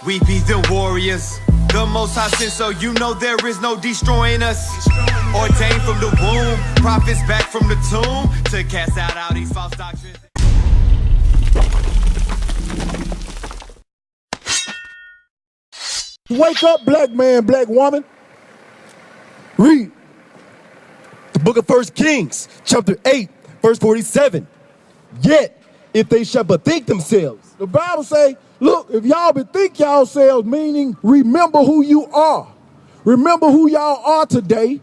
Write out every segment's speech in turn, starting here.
We be the warriors, the most high sent, so you know there is no destroying us. Ordained from the womb, prophets back from the tomb to cast out all these false doctrines. Wake up, black man, black woman. Read the book of 1 Kings, chapter 8, verse 47. Yet, if they shall bethink themselves. The Bible say, look, if y'all bethink yourselves, meaning remember who you are. Remember who y'all are today.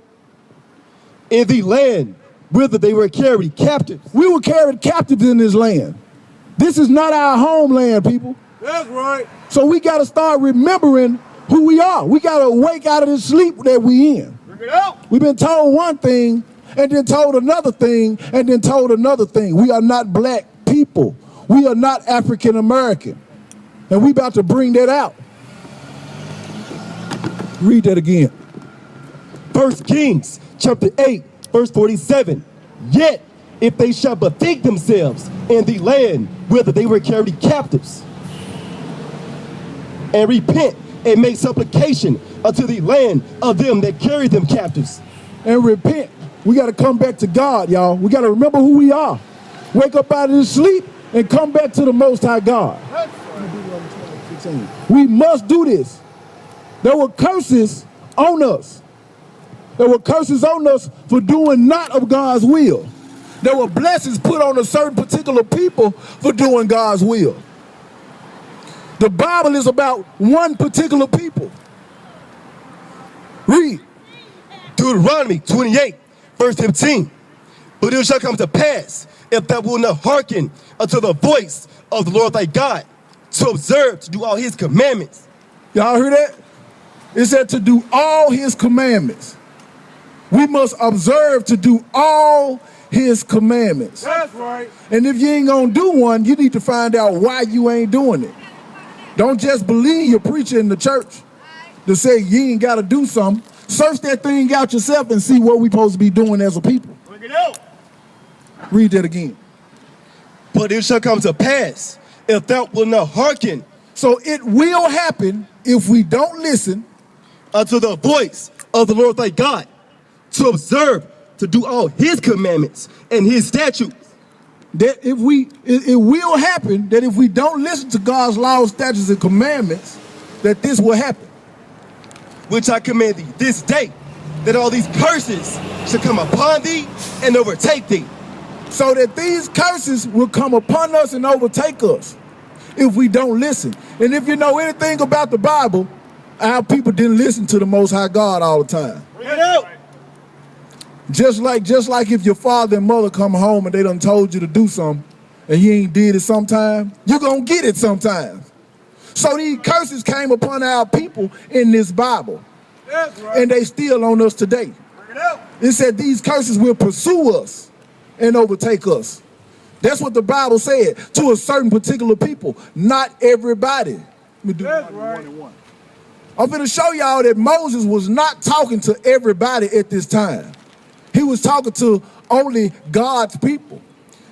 In the land whither they were carried captives. We were carried captives in this land. This is not our homeland, people. That's right. So we got to start remembering who we are. We got to wake out of this sleep that we in. Bring it out. We've been told one thing, and then told another thing, and then told another thing. We are not black people. We are not African American. And we about to bring that out. Read that again. 1 Kings, chapter 8, verse 47. Yet, if they shall bethink themselves in the land whither they were carried captives, and repent and make supplication unto the land of them that carried them captives. And repent. We got to come back to God, y'all. We got to remember who we are. Wake up out of this sleep and come back to the Most High God. We must do this. There were curses on us. There were curses on us for doing not of God's will. There were blessings put on a certain particular people for doing God's will. The Bible is about one particular people. Read. Deuteronomy 28, verse 15. But it shall come to pass, if thou wilt not hearken unto the voice of the Lord thy God, to observe, to do all his commandments. Y'all hear that? It said to do all his commandments. We must observe to do all his commandments. That's right. And if you ain't gonna do one, you need to find out why you ain't doing it. Don't just believe your preacher in the church to say you ain't gotta do something. Search that thing out yourself and see what we supposed to be doing as a people. Bring it out. Read that again. But it shall come to pass, if thou wilt not hearken. So it will happen if we don't listen unto the voice of the Lord thy God, to observe, to do all his commandments and his statutes. That if it will happen that if we don't listen to God's laws, statutes, and commandments, that this will happen. Which I command thee this day, that all these curses shall come upon thee and overtake thee. So that these curses will come upon us and overtake us if we don't listen. And if you know anything about the Bible, our people didn't listen to the Most High God all the time. Bring it out. Just like if your father and mother come home and they done told you to do something and you ain't did it sometime, you're gonna get it sometimes. So these curses came upon our people in this Bible. That's right. And they still on us today. Bring it out. It said these curses will pursue us and overtake us. That's what the Bible said to a certain particular people, not everybody. Let me do That's one right. and one. I'm going to show y'all that Moses was not talking to everybody at this time. He was talking to only God's people.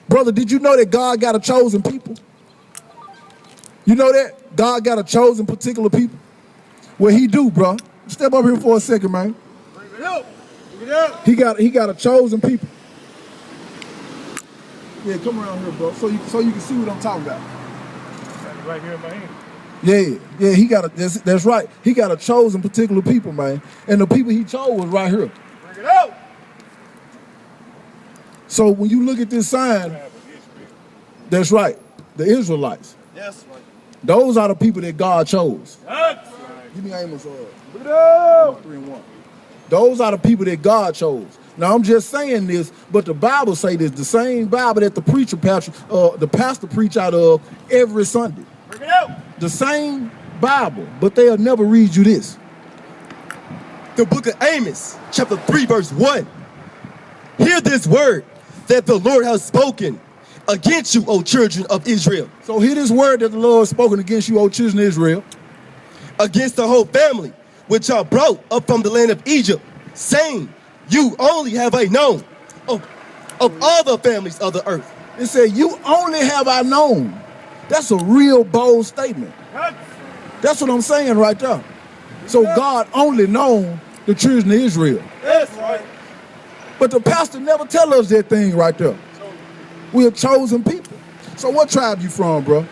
Brother, did you know that God got a chosen people? You know that? God got a chosen particular people? Well, he do, bro. Step up here for a second, man. Bring it out. Bring it out. He got a chosen people. Yeah, come around here, bro, so you can see what I'm talking about. Right here in my hand. Yeah, he got that's right. He got a chosen particular people, man. And the people he chose was right here. Bring it out. So when you look at this sign, that's right, the Israelites. That's right. Those are the people that God chose. That's right. Give me Amos. Bring it out. 3 and 1. Those are the people that God chose. Now I'm just saying this, but the Bible say this, the same Bible that the pastor preach out of every Sunday. Bring it out. The same Bible, but they'll never read you this. The book of Amos, chapter 3, verse 1. Hear this word that the Lord has spoken against you, O children of Israel. So hear this word that the Lord has spoken against you, O children of Israel. Against the whole family, which are brought up from the land of Egypt, saying, you only have I known of all the families of the earth. It said, you only have I known. That's a real bold statement. That's what I'm saying right there. So God only known the children of Israel. That's right. But the pastor never tell us that thing right there. We are chosen people. So what tribe you from, bro?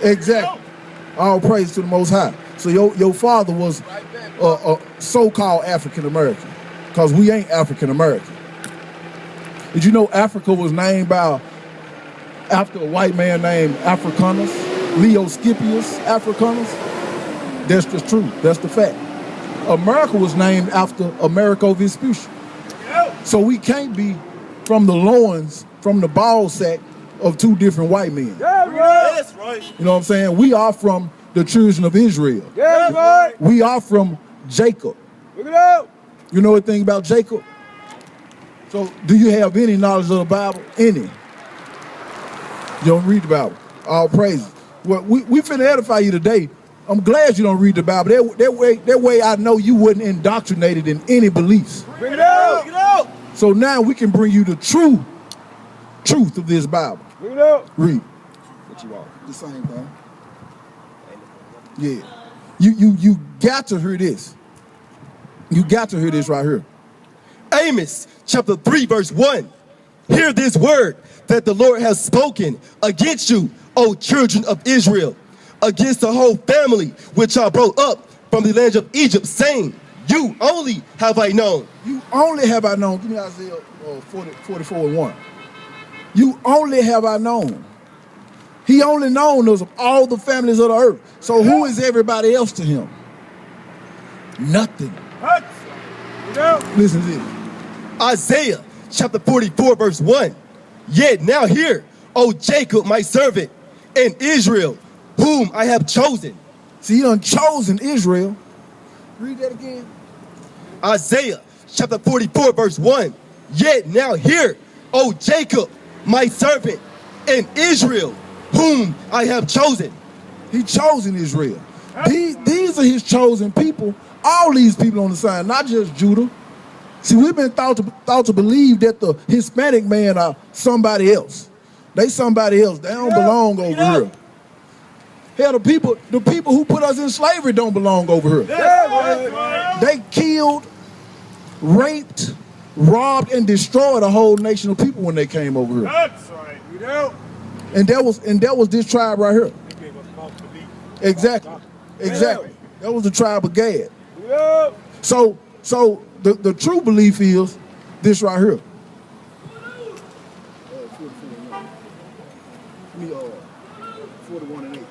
Exactly. All praise to the Most High. So your father was a so-called African American, because we ain't African American. Did you know Africa was named after a white man named Africanus, Leo Scipius Africanus? That's the truth. That's the fact. America was named after Amerigo Vespucci. So we can't be from the loins, from the ball sack of two different white men. That's right. You know what I'm saying? We are from the children of Israel. That's right. We are from Jacob. Look it out. You know anything about Jacob? So do you have any knowledge of the Bible? Any? You don't read the Bible. All praises. Well, we finna edify you today. I'm glad you don't read the Bible. That way I know you wasn't indoctrinated in any beliefs. Bring it out. Bring it out. So now we can bring you the true truth of this Bible. Bring it out. Read. What you want? The same thing. Yeah. You got to hear this. You got to hear this right here. Amos chapter 3 verse 1. Hear this word that the Lord has spoken against you, O children of Israel, against the whole family which I brought up from the land of Egypt, saying, you only have I known. You only have I known. Give me Isaiah 44:1. You only have I known. He only known those of all the families of the earth. So who is everybody else to him? Nothing. Hut. Bring it out. Listen to this. Isaiah chapter 44 verse 1. Yet now hear, O Jacob my servant, and Israel, whom I have chosen. See, he done chosen Israel. Read that again. Isaiah chapter 44 verse 1. Yet now hear, O Jacob my servant, and Israel, whom I have chosen. He chosen Israel. These are his chosen people. All these people on the side, not just Judah. See, we've been thought to believe that the Hispanic man are somebody else. They somebody else. They don't belong over here. Hell, the people who put us in slavery don't belong over here. That's right. They killed, raped, robbed, and destroyed a whole nation of people when they came over here. That's right. Bring it out. And that was this tribe right here. They gave us false belief. Exactly. That was the tribe of Gad. Bring it out. So the true belief is this right here. 41 and 8.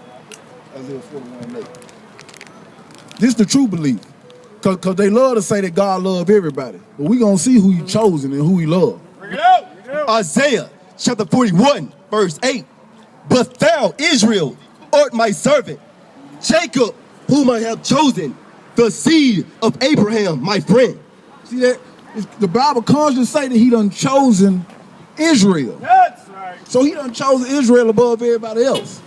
Isaiah 41 and 8. This is the true belief. Because they love to say that God love everybody. But we going to see who he chosen and who he loved. Bring it out. Bring it out. Isaiah chapter 41 verse 8. But thou, Israel, art my servant, Jacob, whom I have chosen, the seed of Abraham, my friend. See that? The Bible constantly say that he done chosen Israel. That's right. So he done chosen Israel above everybody else.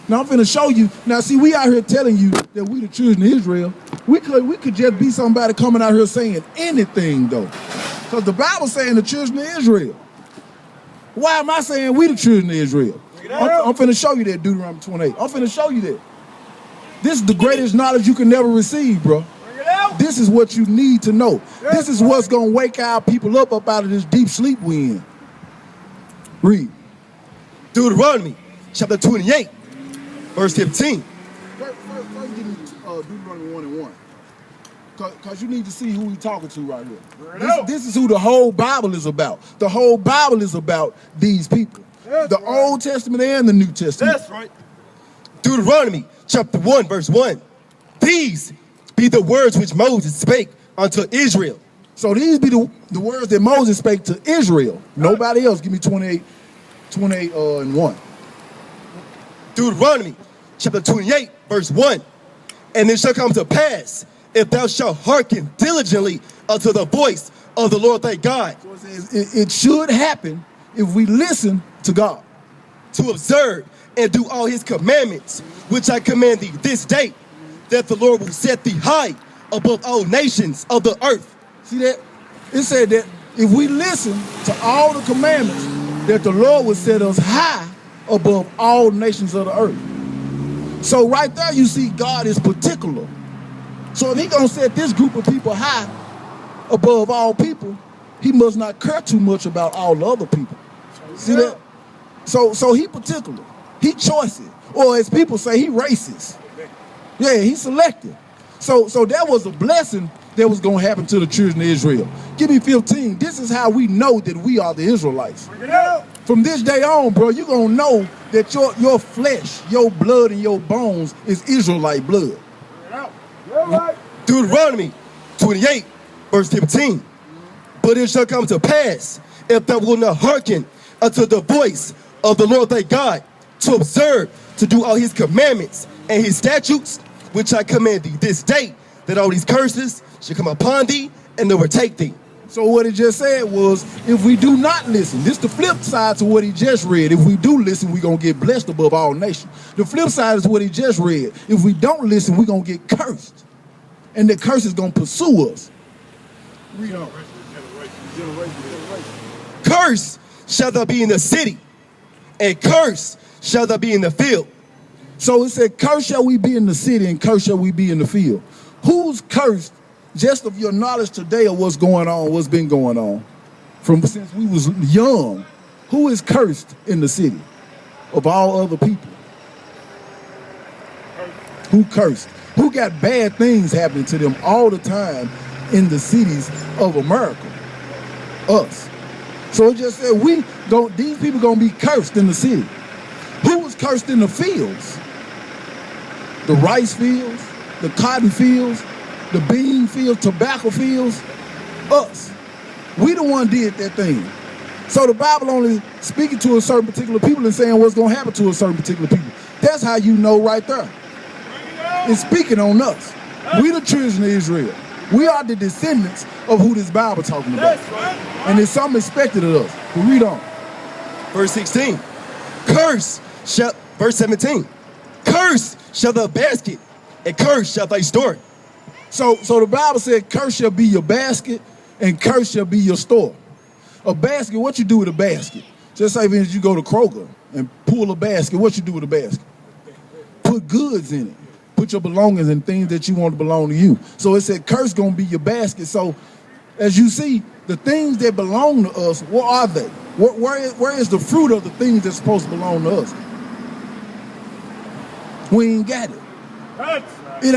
Now I'm finna show you. Now see, we out here telling you that we the children of Israel. We could just be somebody coming out here saying anything though. Because the Bible saying the children of Israel. Why am I saying we the children of Israel? I'm finna show you that, Deuteronomy 28. I'm finna show you that. This is the greatest knowledge you can never receive, bro. Bring it out. This is what you need to know. This is what's gonna wake our people up out of this deep sleep we in. Read. Deuteronomy chapter 28 verse 15. First give me Deuteronomy 1 and 1. Because you need to see who we talking to right here. This is who the whole Bible is about. The whole Bible is about these people. The Old Testament and the New Testament. That's right. Deuteronomy chapter 1 verse 1. These be the words which Moses spake unto Israel. So these be the words that Moses spake to Israel. Nobody else. Give me 28 and 1. Deuteronomy chapter 28 verse 1. And it shall come to pass, if thou shalt hearken diligently unto the voice of the Lord thy God, So it says it should happen if we listen to God. to observe and do all his commandments, which I command thee this day, that the Lord will set thee high above all nations of the earth. See that? It said that if we listen to all the commandments, that the Lord would set us high above all nations of the earth. So right there you see God is particular. So if he gonna set this group of people high above all people, he must not care too much about all the other people. See that? So he particular. He choices. Or as people say, he racist. Yeah, he selective. So that was a blessing that was gonna happen to the children of Israel. Give me 15. This is how we know that we are the Israelites. From this day on, bro, you're gonna know that your flesh, your blood, and your bones is Israelite blood. Deuteronomy 28, verse 15. But it shall come to pass, if thou wilt not hearken unto the voice of the Lord thy God, to observe, to do all his commandments and his statutes, which I command thee this day, that all these curses shall come upon thee and overtake thee. So what he just said was, if we do not listen, this is the flip side to what he just read. If we do listen, we're going to get blessed above all nations. The flip side is what he just read. If we don't listen, we're going to get cursed. And the curse is going to pursue us. Read on. Curse shall thou be in the city, and curse shall thou be in the field. So it said, curse shall we be in the city, and curse shall we be in the field. Who's cursed? Just of your knowledge today of what's going on, what's been going on, from since we was young, who is cursed in the city of all other people? Who cursed? Who got bad things happening to them all the time in the cities of America? Us. So it just said these people gonna be cursed in the city. Who was cursed in the fields? The rice fields, the cotton fields, the bean fields, tobacco fields, us. We the one did that thing. So the Bible only speaking to a certain particular people and saying what's gonna happen to a certain particular people. That's how you know right there. It's speaking on us. We the children of Israel. We are the descendants of who this Bible talking about. And there's something expected of us. But read on. Verse 16. Verse 17. Curse shall the basket, and curse shall thy store. So the Bible said, curse shall be your basket, and curse shall be your store. A basket, what you do with a basket? Just say, if you go to Kroger and pull a basket, what you do with a basket? Put goods in it. Put your belongings and things that you want to belong to you. So it said, curse gonna be your basket. So as you see, the things that belong to us, what are they? Where is the fruit of the things that's supposed to belong to us? We ain't got it. It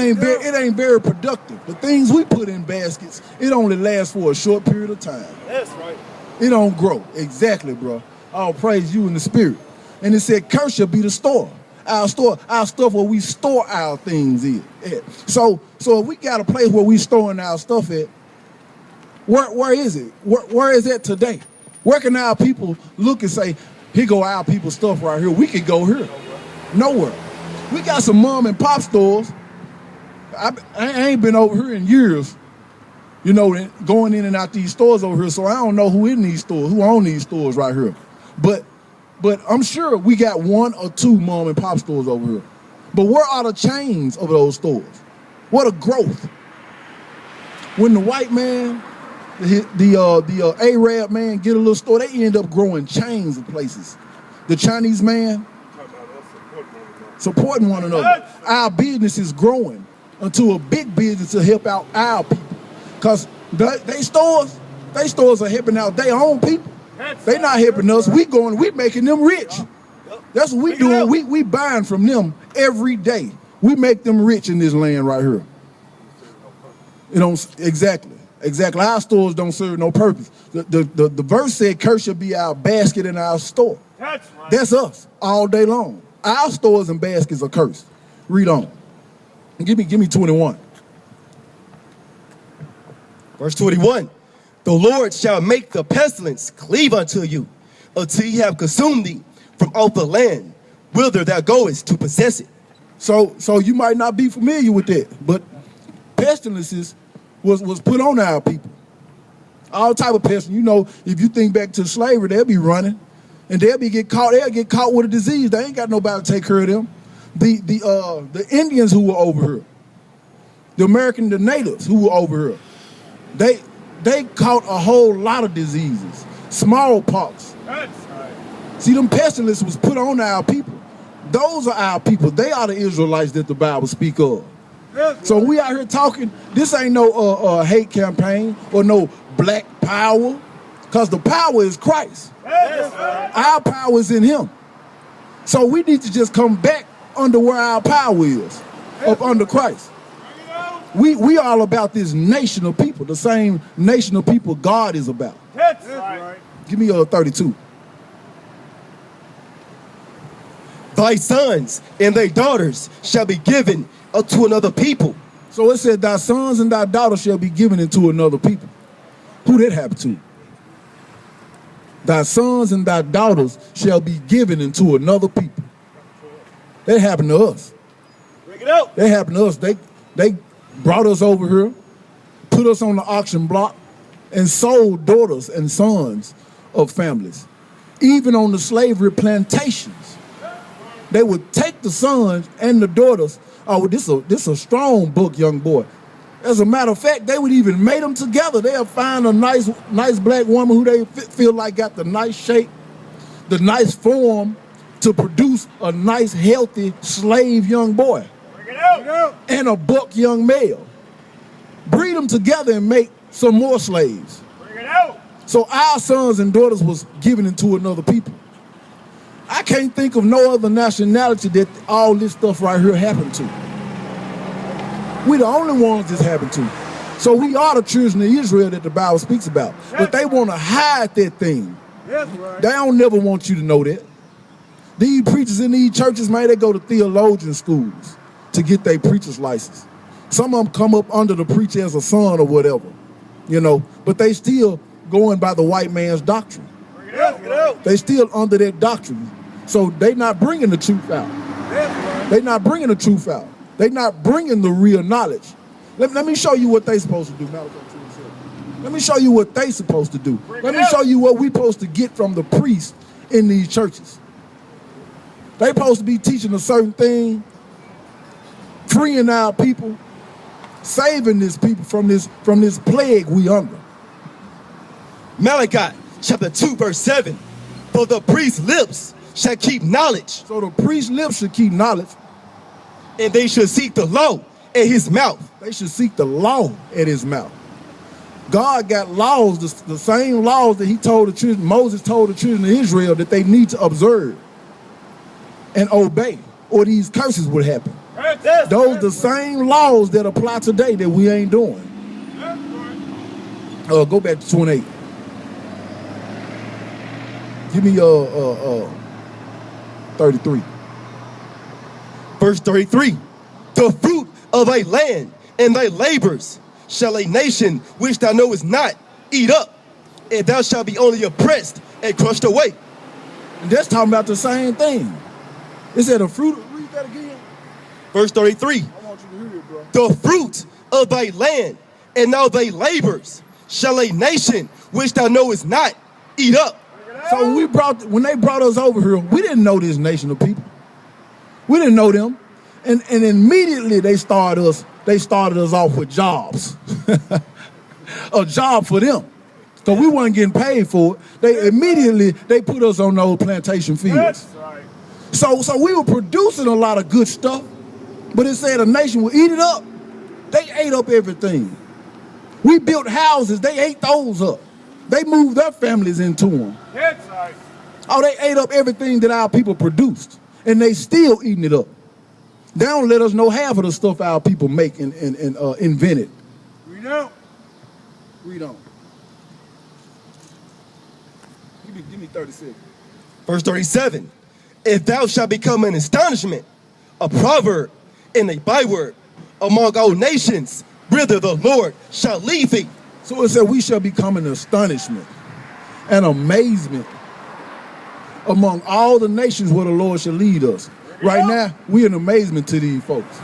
ain't very productive. The things we put in baskets, it only lasts for a short period of time. That's right. It don't grow. Exactly, bro. I'll praise you in the spirit. And it said, curse shall be the store. Our stuff where we store our things in. So if we got a place where we storing our stuff at, where is it? Where is that today? Where can our people look and say, here go our people's stuff right here. We could go here. Nowhere. We got some mom and pop stores. I ain't been over here in years, going in and out these stores over here. So I don't know who in these stores, who own these stores right here. But I'm sure we got one or two mom and pop stores over here. But where are the chains of those stores? What a growth. When the white man, the Arab man get a little store, they end up growing chains of places. The Chinese man, supporting one another. Our business is growing into a big business to help out our people. Because they stores are helping out their own people. They not helping us. We making them rich. That's what we doing. We buying from them every day. We make them rich in this land right here. Exactly. Our stores don't serve no purpose. The verse said, curse shall be our basket and our store. That's us all day long. Our stores and baskets are cursed. Read on. Give me 21. Verse 21. The Lord shall make the pestilence cleave unto you, until he have consumed thee from off the land, whither thou goest to possess it. So you might not be familiar with that, but pestilences was put on our people. All type of pestilence. If you think back to slavery, they'll be running, and they'll get caught with a disease. They ain't got nobody to take care of them. The Indians who were over here, the natives who were over here, they caught a whole lot of diseases, smallpox. See, them pestilences was put on our people. Those are our people. They are the Israelites that the Bible speak of. Yes, So we out here talking, this ain't no hate campaign or no black power, because the power is Christ. yes, right. Our power is in him. So we need to just come back under where our power is, up under Christ. We all about this nation of people, the same nation of people God is about. That's right. Give me 32. Thy sons and thy daughters shall be given unto another people. So it said, thy sons and thy daughters shall be given into another people. Who that happen to? Thy sons and thy daughters shall be given into another people. That happened to us. Bring it out. That happened to us. They brought us over here, put us on the auction block, and sold daughters and sons of families. Even on the slavery plantations, they would take the sons and the daughters. Oh, this is a strong book, young boy. As a matter of fact, they would even mate them together. They'll find a nice black woman who they feel like got the nice shape, the nice form to produce a nice, healthy slave young boy Bring it out. Bring it out. and a buck young male. Breed them together and make some more slaves. Bring it out. So our sons and daughters was given into another people. I can't think of no other nationality that all this stuff right here happened to. We the only ones this happened to. So we are the children of Israel that the Bible speaks about. But they want to hide that thing. Yes, right. They don't never want you to know that. These preachers in these churches, man, they go to theologian schools to get their preacher's license. Some of them come up under the preacher as a son or whatever, you know, but they still going by the white man's doctrine. Bring it out. Bring it out. They still under that doctrine. So they not bringing the truth out. Yes, right. They not bringing the truth out. They not bringing the real knowledge. Let me show you what they supposed to do. Malachi 2:7. Let me show you what they supposed to do. Let me show you what we supposed to get from the priests in these churches. They supposed to be teaching a certain thing, freeing our people, saving this people from this plague we under. Malachi chapter 2 verse 7. For the priest's lips shall keep knowledge, So the priest's lips should keep knowledge. and they shall seek the law in his mouth. They should seek the law at his mouth. God got laws, the same laws that he told the children, Moses told the children of Israel that they need to observe and obey, or these curses would happen. Yes, Those the same laws that apply today that we ain't doing. Go back to 28. Give me 33. Verse 33. The fruit of thy land and thy labors shall a nation which thou knowest not eat up, and thou shalt be only oppressed and crushed away. And that's talking about the same thing. It said the fruit, read that again. Verse 33. I want you to hear it, bro. The fruit of thy land and all thy labors shall a nation which thou knowest not eat up. So when they brought us over here, we didn't know this nation of people. We didn't know them. And immediately they started us off with jobs. A job for them. So we weren't getting paid for it. They put us on those plantation fields. That's right. So we were producing a lot of good stuff, but it said a nation would eat it up. They ate up everything. We built houses, they ate those up. They moved their families into them. That's right. Oh, they ate up everything that our people produced, and they still eating it up. They don't let us know half of the stuff our people make and invented. We know. Read on. Give me 36. Verse 37. If thou shalt become an astonishment, a proverb, and a byword among all nations, whither the Lord shall lead thee. So it said we shall become an astonishment, an amazement among all the nations where the Lord shall lead us. Right now, we're an amazement to these folks.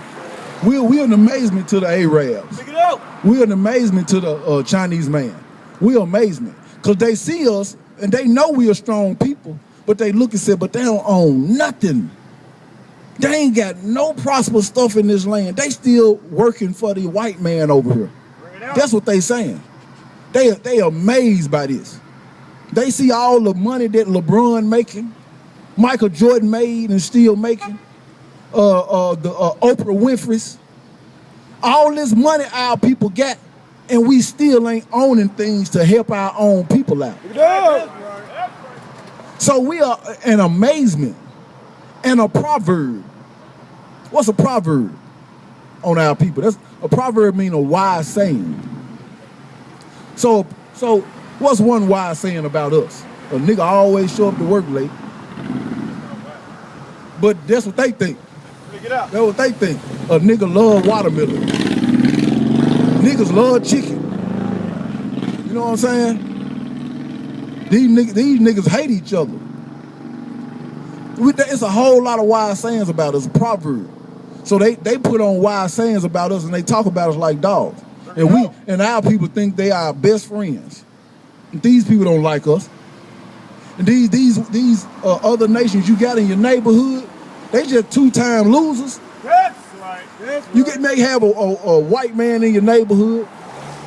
We're an amazement to the Arabs. Pick it out. We're an amazement to the Chinese man. We're amazement. Because they see us and they know we are strong people, but they look and say, but they don't own nothing. They ain't got no prosperous stuff in this land. They still working for the white man over here. Bring it out. That's what they saying. They amazed by this. They see all the money that LeBron making. Michael Jordan made and still making, the Oprah Winfrey's. All this money our people got, and we still ain't owning things to help our own people out. So we are an amazement and a proverb. What's a proverb on our people? That's a proverb mean a wise saying. So what's one wise saying about us? A nigga always show up to work late. But that's what they think. That's what they think. A nigga love watermelon. Niggas love chicken. You know what I'm saying? These niggas hate each other. It's a whole lot of wise sayings about us, a proverb. So they put on wise sayings about us and they talk about us like dogs. And our people think they are our best friends. And these people don't like us. And these other nations you got in your neighborhood, they just two-time losers. That's right. You may have a white man in your neighborhood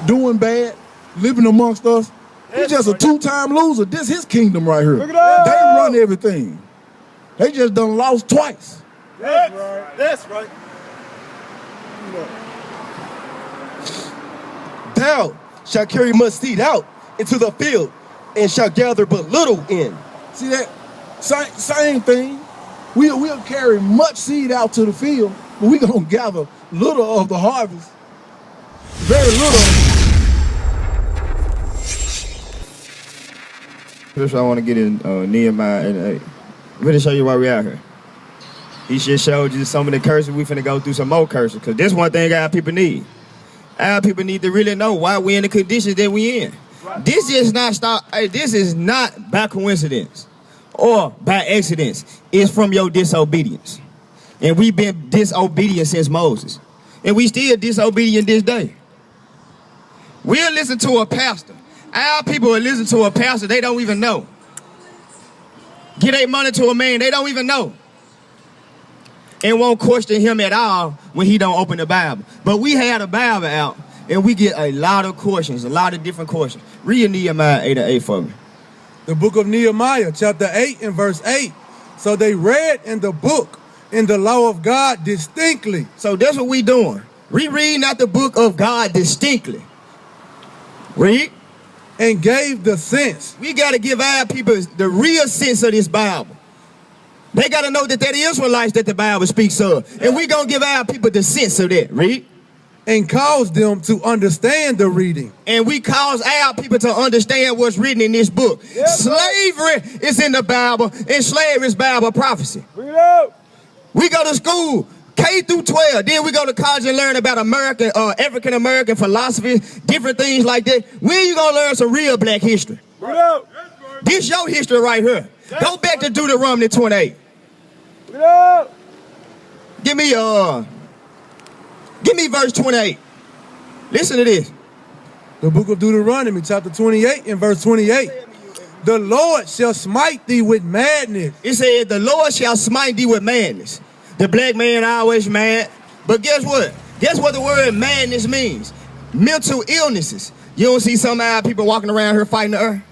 doing bad, living amongst us. He's just a two-time loser. This his kingdom right here. Look at that. They run everything. They just done lost twice. That's right. That's right. Thou shalt carry much seed out into the field, and shall gather but little in. See that? Same thing. We'll carry much seed out to the field, but we're going to gather little of the harvest. Very little. First, I want to get in Nehemiah 8. I'm going to show you why we out here. He just showed you some of the curses. We finna go through some more curses, because this one thing our people need. Our people need to really know why we in the conditions that we in. This is not by coincidence or by accident. It's from your disobedience. And we've been disobedient since Moses. And we still disobedient this day. We'll listen to a pastor. Our people will listen to a pastor they don't even know. Give their money to a man they don't even know. And won't question him at all when he don't open the Bible. But we had a Bible out, and we get a lot of questions, a lot of different questions. Read Nehemiah 8:8 for me. The book of Nehemiah, chapter 8 and verse 8. So they read in the book, in the law of God distinctly. So that's what we doing. We reading out the book of God distinctly. Read. And gave the sense. We got to give our people the real sense of this Bible. They got to know that they're the Israelites that the Bible speaks of. And we going to give our people the sense of that. Read. And cause them to understand the reading. And we cause our people to understand what's written in this book. Yeah, slavery is in the Bible, and slavery is Bible prophecy. Bring it out. We go to school, K through 12. Then we go to college and learn about African-American philosophy, different things like that. When you going to learn some real black history? Bring it out. This your history right here. Go back to Deuteronomy 28. Bring it out. Give me verse 28. Listen to this. The book of Deuteronomy, chapter 28 and verse 28. The Lord shall smite thee with madness. It said, the Lord shall smite thee with madness. The black man always mad. But guess what? Guess what the word madness means? Mental illnesses. You don't see some of our people walking around here fighting the earth?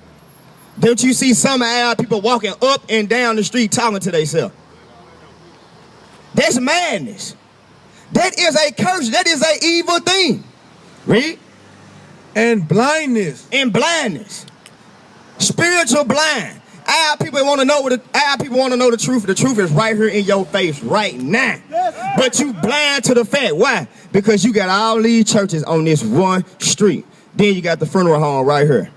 Don't you see some of our people walking up and down the street talking to themselves? That's madness. That is a curse. That is an evil thing. Read. And blindness. And blindness. Spiritual blind. Our people want to know the truth. The truth is right here in your face right now. But you blind to the fact. Why? Because you got all these churches on this one street. Then you got the funeral home right here.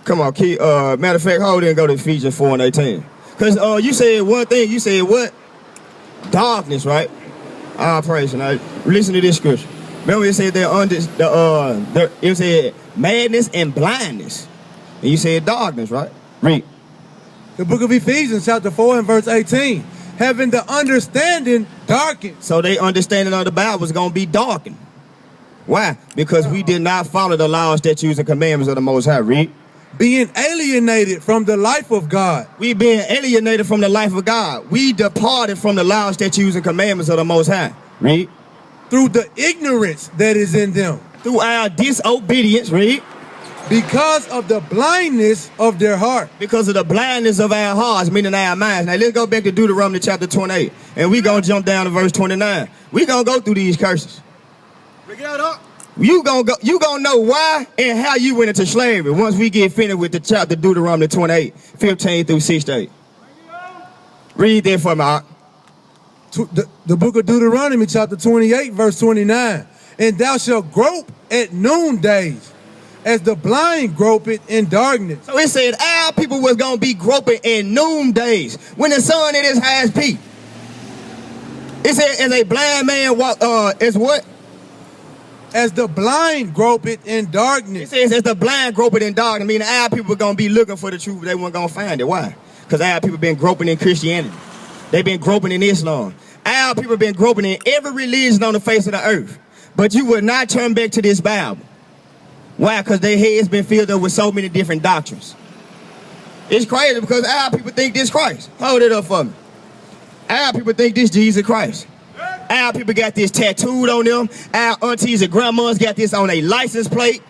Come on, kid. Matter of fact, hold it and go to Ephesians 4 and 18. Because you said one thing. You said what? Darkness, right? All praise. Now listen to this scripture. Remember it said it said madness and blindness. And you said darkness, right? Read. The book of Ephesians, chapter 4 and verse 18. Having the understanding darkened. So their understanding of the Bible is going to be darkened. Why? Because we did not follow the laws, statutes, and commandments of the Most High. Read. Being alienated from the life of God. We being alienated from the life of God. We departed from the laws, statutes, and commandments of the Most High. Read. Through the ignorance that is in them. Through our disobedience. Read. because of the blindness of their heart. Because of the blindness of our hearts, meaning our minds. Now let's go back to Deuteronomy chapter 28. And we're going to jump down to verse 29. We're going to go through these curses. Bring it out. You gonna know why and how you went into slavery once we get finished with the chapter Deuteronomy 28, 15 through 68. Read that for me, Art. The book of Deuteronomy chapter 28 verse 29. And thou shalt grope at noondays, as the blind gropeth in darkness. So it said our people was gonna be groping in noondays when the sun at its highest peak. It said as a blind man walk as what? As the blind gropeth in It darkness. says as the blind groping in darkness, meaning our people were gonna be looking for the truth, but they weren't gonna find it. Why? Because our people been groping in Christianity. They've been groping in Islam. Our people been groping in every religion on the face of the earth. But you will not turn back to this Bible. Why? Because their heads been filled up with so many different doctrines. It's crazy because our people think this Christ. Hold it up for me. Our people think this Jesus Christ. Our people got this tattooed on them. Our aunties and grandmas got this on a license plate.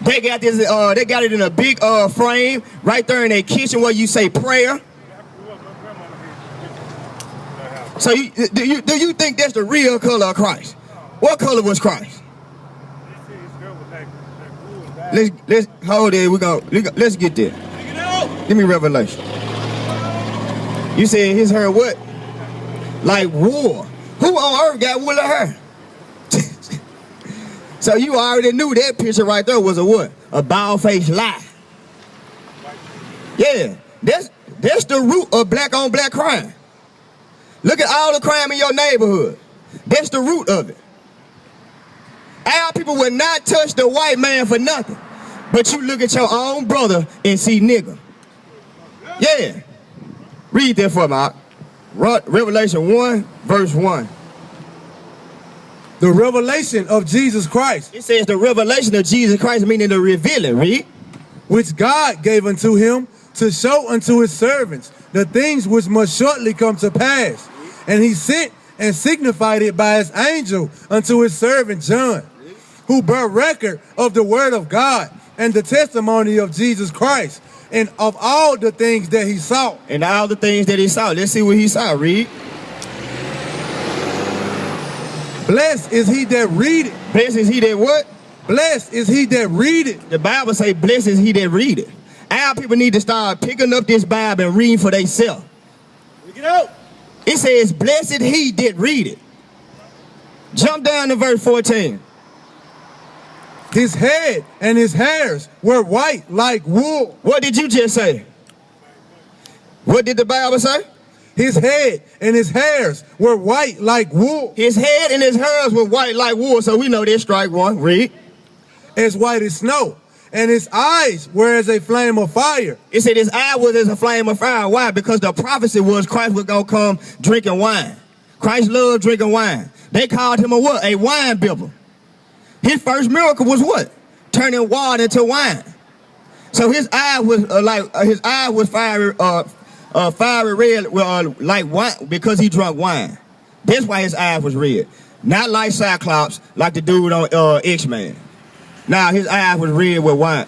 They got this. They got it in a big frame right there in their kitchen where you say prayer. So do you think that's the real color of Christ? What color was Christ? Let's hold it. Let's get there. Give me Revelation. You said his hair what? Like wool. Who on earth got wool of hair? So you already knew that picture right there was a what? A bald-faced lie. Yeah, that's the root of black on black crime. Look at all the crime in your neighborhood. That's the root of it. Our people would not touch the white man for nothing. But you look at your own brother and see nigga. Yeah. Read that for me. Revelation 1, verse 1. The revelation of Jesus Christ. It says the revelation of Jesus Christ, meaning the revealing. Read. Which God gave unto him to show unto his servants the things which must shortly come to pass. And he sent and signified it by his angel unto his servant John, who bare record of the word of God and the testimony of Jesus Christ, and of all the things that he saw. And all the things that he saw. Let's see what he saw. Read. Blessed is he that readeth. Blessed is he that what? Blessed is he that readeth. The Bible say, blessed is he that readeth. Our people need to start picking up this Bible and reading for themselves. Bring it out. It says, blessed he that readeth. Jump down to verse 14. His head and his hairs were white like wool. What did you just say? What did the Bible say? His head and his hairs were white like wool. His head and his hairs were white like wool, so we know this. Strike one. Read. As white as snow. And his eyes were as a flame of fire. It said his eye was as a flame of fire. Why? Because the prophecy was Christ was going to come drinking wine. Christ loved drinking wine. They called him a what? A wine bibber. His first miracle was what? Turning water into wine. So his eye was fiery red, like wine, because he drank wine. That's why his eyes was red. Not like Cyclops, like the dude on X-Men. Now his eyes was red with wine,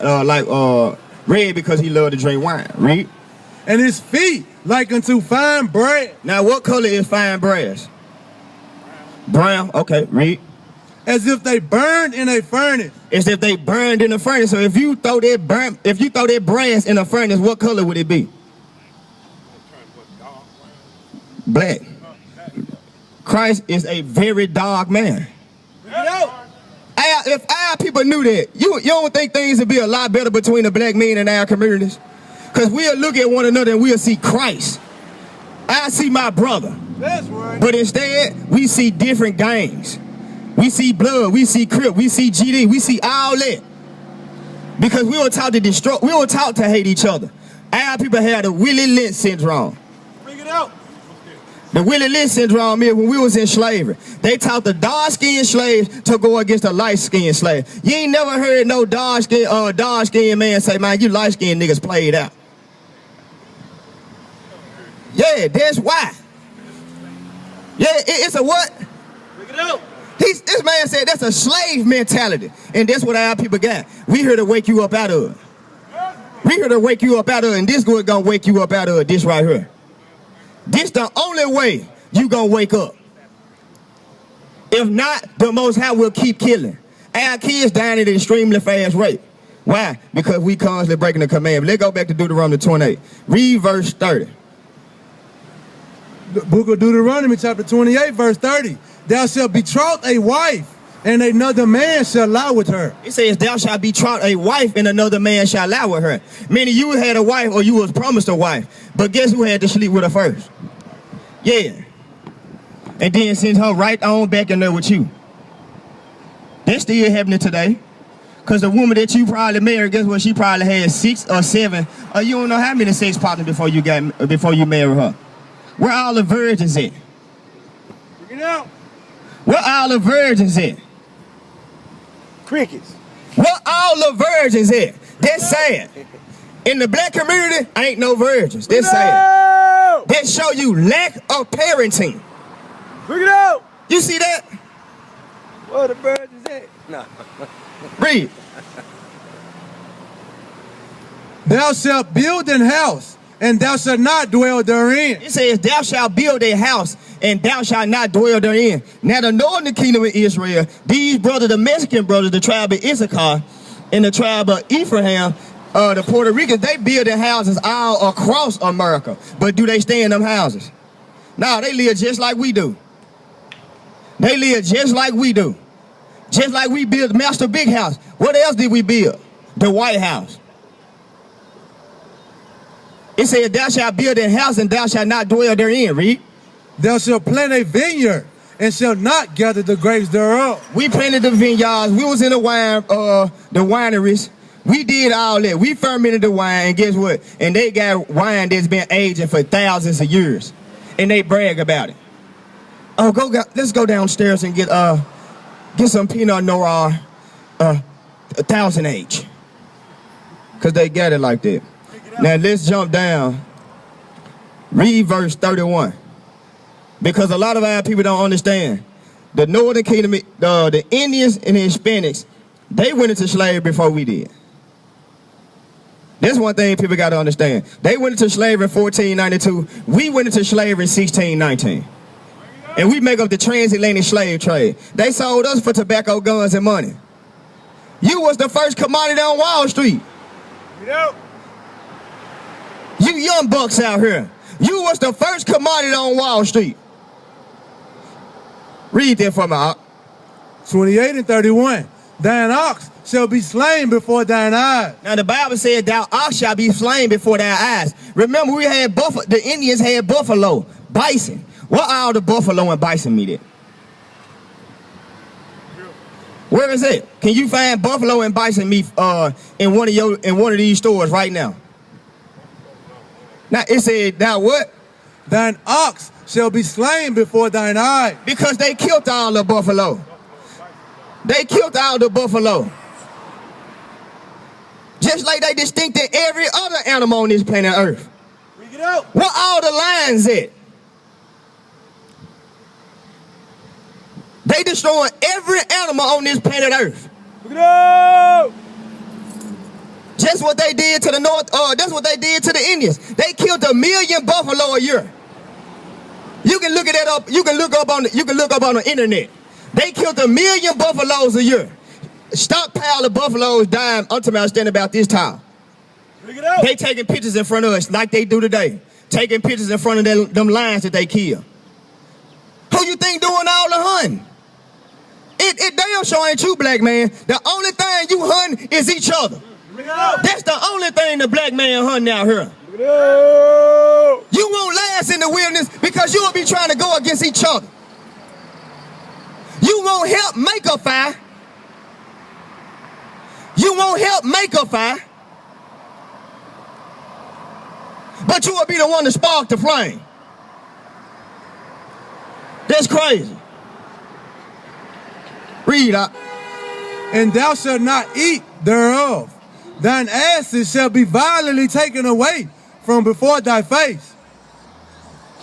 red because he loved to drink wine. Read. And his feet like unto fine brass. Now what color is fine brass? Brown. Okay. Read. As if they burned in a furnace. As if they burned in a furnace. So if you throw that brass in a furnace, what color would it be? Black. Christ is a very dark man. If our people knew that, you don't think things would be a lot better between the black men and our communities? Because we'll look at one another and we'll see Christ. I see my brother. That's right. But instead, we see different gangs. We see blood, we see Crip, we see GD, we see all that. Because we were taught to destroy, we were taught to hate each other. Our people had the Willie Lynch syndrome. Bring it out. The Willie Lynch syndrome is when we was in slavery. They taught the dark-skinned slaves to go against the light-skinned slave. You ain't never heard no dark-skinned man say, man, you light-skinned niggas played out. Yeah, that's why. Yeah, it's a what? Bring it out. He This man said that's a slave mentality. And that's what our people got. We here to wake you up out of it. We here to wake you up out of it. And this good gonna wake you up out of it. This right here. This the only way you gonna wake up. If not, the Most High will keep killing. Our kids dying at an extremely fast rate. Why? Because we constantly breaking the command. Let's go back to Deuteronomy 28. Read verse 30. The book of Deuteronomy chapter 28 verse 30. Thou shalt betroth a wife, and another man shall lie with her. It says, thou shalt betroth a wife, and another man shall lie with her. Meaning you had a wife or you was promised a wife. But guess who had to sleep with her first? Yeah. And then send her right on back in there with you. That's still happening today. Because the woman that you probably married, guess what? She probably had 6 or 7, or you don't know how many sex partners before you marry her. Where all the virgins at? Bring it out. Where all the virgins at? Crickets. Where all the virgins at? That's sad. In the black community, ain't no virgins. That's sad. That show you lack of parenting. Bring it out. You see that? Where the virgins at? No. Read. Thou shalt build an house, and thou shalt not dwell therein. It says, thou shalt build a house, and thou shalt not dwell therein. Now the northern kingdom of Israel, these brothers, the Mexican brothers, the tribe of Issachar, and the tribe of Ephraim, the Puerto Ricans, they building houses all across America. But do they stay in them houses? No, they live just like we do. They live just like we do. Just like we built Master Big House. What else did we build? The White House. It says, thou shalt build a house, and thou shalt not dwell therein. Read. Thou shalt plant a vineyard, and shalt not gather the grapes thereof. We planted the vineyards. We was in the wineries. We did all that. We fermented the wine, and guess what? And they got wine that's been aging for thousands of years. And they brag about it. Oh, let's go downstairs and get some Pinot Noir 1,000 age. Because they got it like that. Now let's jump down. Read verse 31. Because a lot of our people don't understand. The northern kingdom, the Indians and the Hispanics, they went into slavery before we did. That's one thing people got to understand. They went into slavery in 1492. We went into slavery in 1619. And we make up the transatlantic slave trade. They sold us for tobacco, guns, and money. You was the first commodity on Wall Street. You young bucks out here. You was the first commodity on Wall Street. Read that for me. 28 and 31. Thine ox shall be slain before thine eyes. Now the Bible said, thou ox shall be slain before thy eyes. Remember, we had the Indians had buffalo, bison. What all the buffalo and bison meat at? Where is it? Can you find buffalo and bison meat in one of these stores right now? Now it said, now what? Thine ox shall be slain before thine eyes. Because they killed all the buffalo. They killed all the buffalo. Just like they distincted every other animal on this planet Earth. Bring it out. Where all the lions at? They destroying every animal on this planet Earth. Bring it out. Just what they did to the North, that's what they did to the Indians. They killed 1 million buffalo a year. You can look that up. You can look up on the internet. They killed 1 million buffaloes a year. Stockpile of buffaloes dying until I stand about this tall. Bring it out. They taking pictures in front of us like they do today. Taking pictures in front of them lions that they kill. Who you think doing all the hunting? It damn sure ain't you, black man. The only thing you hunting is each other. That's the only thing the black man hunting out here. You won't last in the wilderness because you will be trying to go against each other. You won't help make a fire. You won't help make a fire. But you will be the one to spark the flame. That's crazy. Read up. And thou shalt not eat thereof. Thine asses shall be violently taken away from before thy face.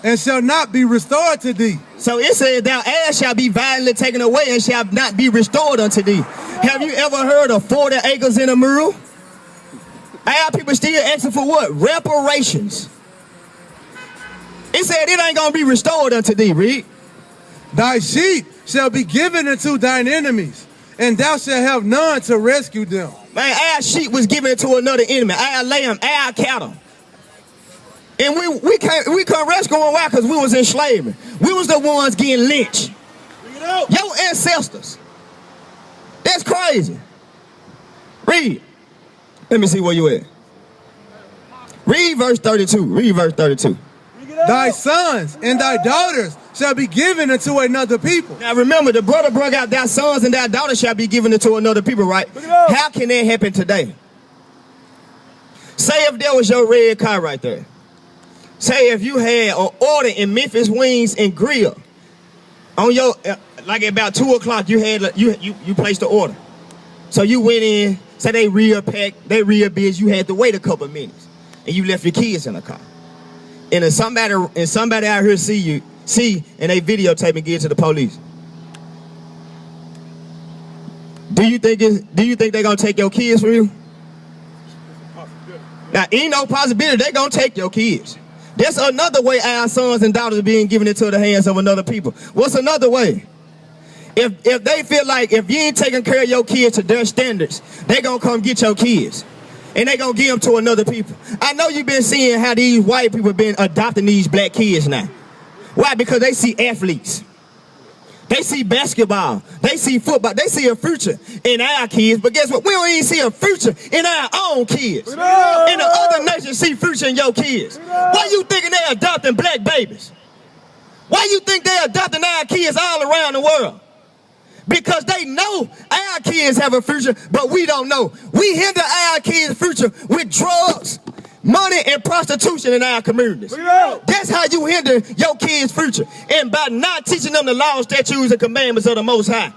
and shall not be restored to thee. So it says, thou ass shall be violently taken away and shall not be restored unto thee. Have you ever heard of 40 acres in a mule? Our people still asking for what? Reparations. It said it ain't gonna be restored unto thee, read. Thy sheep shall be given unto thine enemies, and thou shalt have none to rescue them. Man, our sheep was given to another enemy, our lamb, our cattle. And we couldn't rescue them. Why? Because we was in slavery. We was the ones getting lynched. Your ancestors. That's crazy. Read. Let me see where you at. Read verse 32. Read verse 32. Thy sons and thy daughters shall be given unto another people. Now remember, the brother brought out thy sons and thy daughters shall be given unto another people, right? How can that happen today? Say if there was your red car right there. Say if you had an order in Memphis Wings and Grill. On your, like about 2 o'clock, you placed the order. So you went in, say they real packed, they real busy, you had to wait a couple of minutes. And you left your kids in the car. And then somebody out here see, and they videotape and give it to the police. Do you think they're gonna take your kids from you? Now, ain't no possibility they're gonna take your kids. That's another way our sons and daughters are being given into the hands of another people. What's another way? If they feel like if you ain't taking care of your kids to their standards, they gonna come get your kids. And they gonna give them to another people. I know you've been seeing how these white people been adopting these black kids now. Why? Because they see athletes. They see basketball. They see football. They see a future in our kids. But guess what? We don't even see a future in our own kids. And the other nations see future in your kids. Why you thinking they adopting black babies? Why you think they adopting our kids all around the world? Because they know our kids have a future, but we don't know. We hinder our kids' future with drugs, money, and prostitution in our communities. That's how you hinder your kids' future. And by not teaching them the laws, statutes, and commandments of the Most High.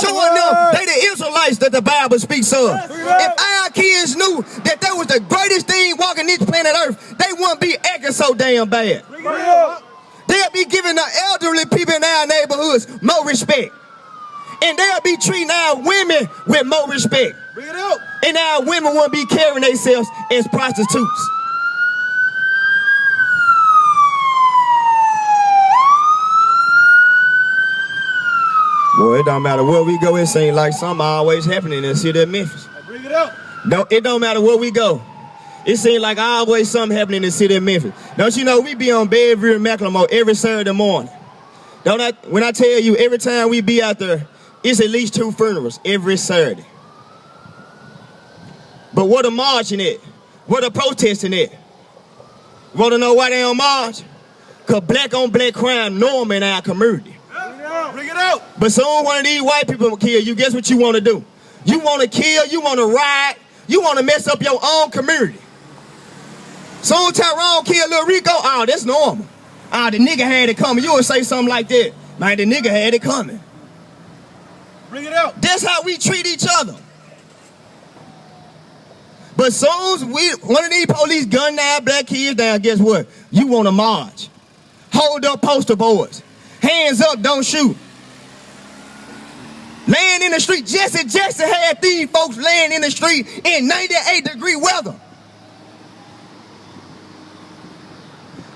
Showing them they the Israelites that the Bible speaks of. If our kids knew that that was the greatest thing walking this planet Earth, they wouldn't be acting so damn bad. They'll be giving the elderly people in our neighborhoods more respect. And they'll be treating our women with more respect. And our women won't be carrying themselves as prostitutes. Boy, it don't matter where we go, it seems like something always happening in the city of Memphis. It don't matter where we go. It seems like always something happening in the city of Memphis. Don't you know we be on Bedford and Macklemore every Saturday morning? When I tell you every time we be out there, it's at least 2 funerals every Saturday. But what a marching at? What a protesting at? Want to know why they on march? Because black on black crime normal in our community. Bring it out. But soon one of these white people will kill you. Guess what you want to do? You want to kill, you want to riot, you want to mess up your own community. Soon Tyrone killed Lil Rico, oh, that's normal. The nigga had it coming. You would say something like that. Man, the nigga had it coming. Bring it out. That's how we treat each other. But soon as one of these police gun down black kids down, guess what? You want to march. Hold up poster boards. Hands up, don't shoot. Laying in the street. Jesse Jackson had these folks laying in the street in 98-degree weather.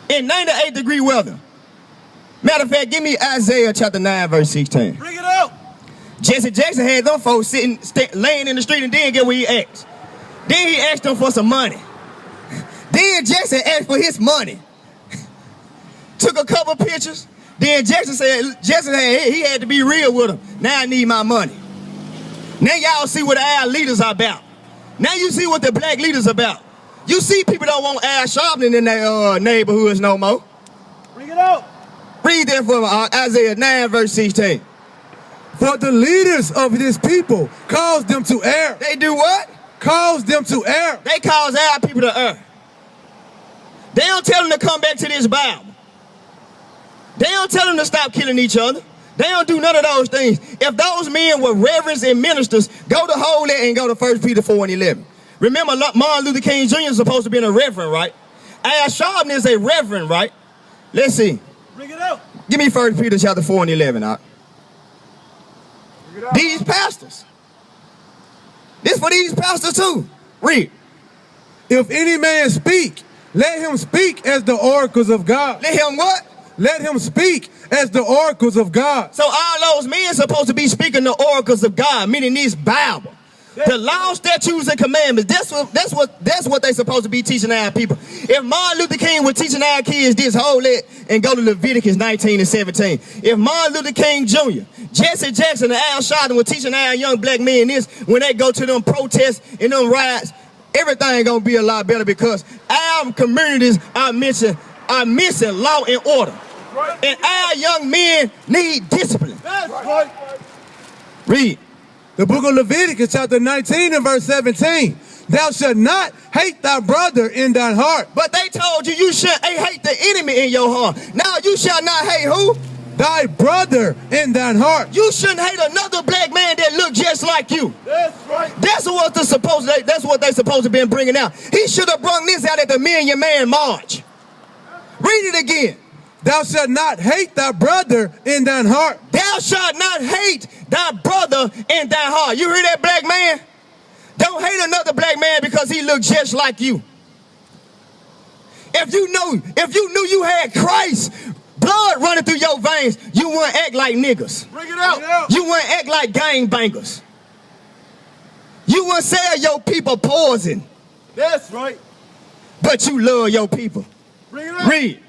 In 98-degree weather. Matter of fact, give me Isaiah chapter 9, verse 16. Bring it out. Jesse Jackson had them folks laying in the street, and then get what he asked. Then he asked them for some money. Then Jackson asked for his money. Took a couple pictures. Then Jackson he had to be real with him. Now I need my money. Now y'all see what our leaders are about. Now you see what the black leaders are about. You see people don't want air sharpening in their neighborhoods no more. Bring it out. Read that for me, Isaiah 9, verse 16. For the leaders of this people cause them to err. They do what? Cause them to err. They cause our people to err. They don't tell them to come back to this Bible. They don't tell them to stop killing each other. They don't do none of those things. If those men were reverends and ministers, go to Holy and go to 1 Peter 4 and 11. Remember, Martin Luther King Jr. is supposed to be a reverend, right? Al Sharpton is a reverend, right? Let's see. Bring it out. Give me 1 Peter chapter 4 and 11. These pastors. This for these pastors too. Read. If any man speak, let him speak as the oracles of God. Let him what? Let him speak as the oracles of God. So all those men supposed to be speaking the oracles of God, meaning this Bible. The law, statutes, and commandments. That's what they supposed to be teaching our people. If Martin Luther King was teaching our kids this, hold it and go to Leviticus 19 and 17. If Martin Luther King Jr., Jesse Jackson, and Al Sharpton were teaching our young black men this, when they go to them protests and them riots, everything gonna be a lot better because our communities are missing law and order. And our young men need discipline. That's right. Read. The book of Leviticus chapter 19 and verse 17. Thou shalt not hate thy brother in thine heart. But they told you shouldn't hate the enemy in your heart. Now you shall not hate who? Thy brother in thine heart. You shouldn't hate another black man that look just like you. That's right. That's what they supposed to be bringing out. He should have brought this out at the Million Man March. Read it again. Thou shalt not hate thy brother in thine heart. Thou shalt not hate thy brother in thy heart. You hear that, black man? Don't hate another black man because he look just like you. If you knew you had Christ blood running through your veins, you wouldn't act like niggas. Bring it out. You wouldn't act like gangbangers. You wouldn't sell your people poison. That's right. But you love your people. Bring it out. Read.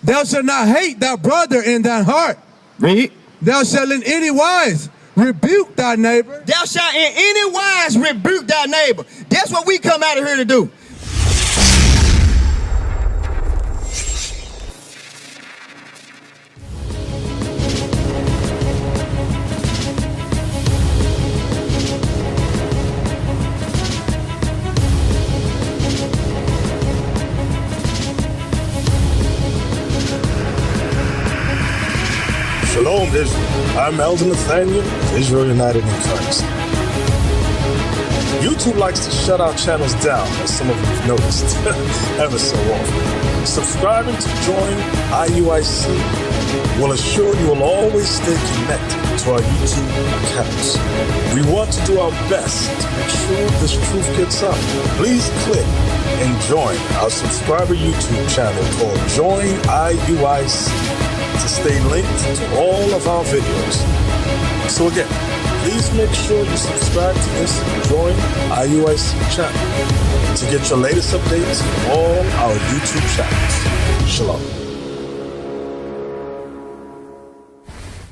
Thou shalt not hate thy brother in thine heart. Read. Thou shalt in any wise rebuke thy neighbor. Thou shalt in any wise rebuke thy neighbor. That's what we come out of here to do. Shalom, Israel. I'm Elder Nathaniel, Israel United in Christ. YouTube likes to shut our channels down, as some of you have noticed, ever so often. Subscribing to join IUIC will assure you will always stay connected to our YouTube accounts. We want to do our best to make sure this truth gets out. Please click and join our subscriber YouTube channel called Join IUIC. To stay linked to all of our videos. So again, please make sure you subscribe to this and join IUIC channel to get your latest updates from all our YouTube channels. Shalom.